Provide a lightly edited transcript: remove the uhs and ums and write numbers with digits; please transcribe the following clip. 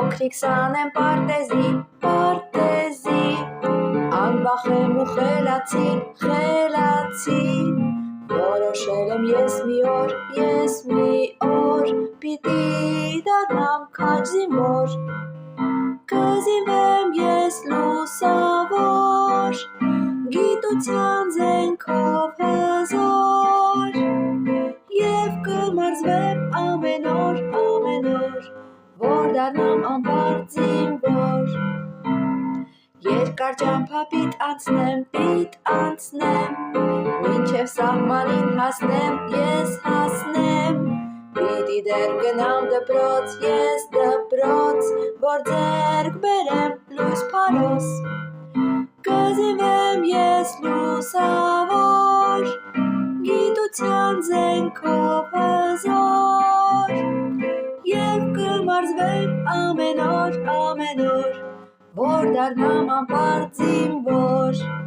փոքրիկ սանեմ պարտեզի, անվախեմ ու խելացի, որոշել եմ ես մի օր, պիտի դառնամ քաջ զինվոր, կզինվեմ ես լուսավոր, գիտության զենքով հզոր, և կմարզվեմ ամեն օր, որ դառնամ անպարտ զինվոր, երկար ճամփա պիտ անցնեմ, մինչև սահմանին հասնեմ, ես հասնեմ, պիտի դեռ գնամ դպրոց, ես դպրոց, որ ձեռք բերեմ լույս փարոս, կզինվեմ ես լուսավոր, գիտության զենքով հզոր, և կմարզվեմ ամեն օր, որ դառնամ անպարտ զինվոր։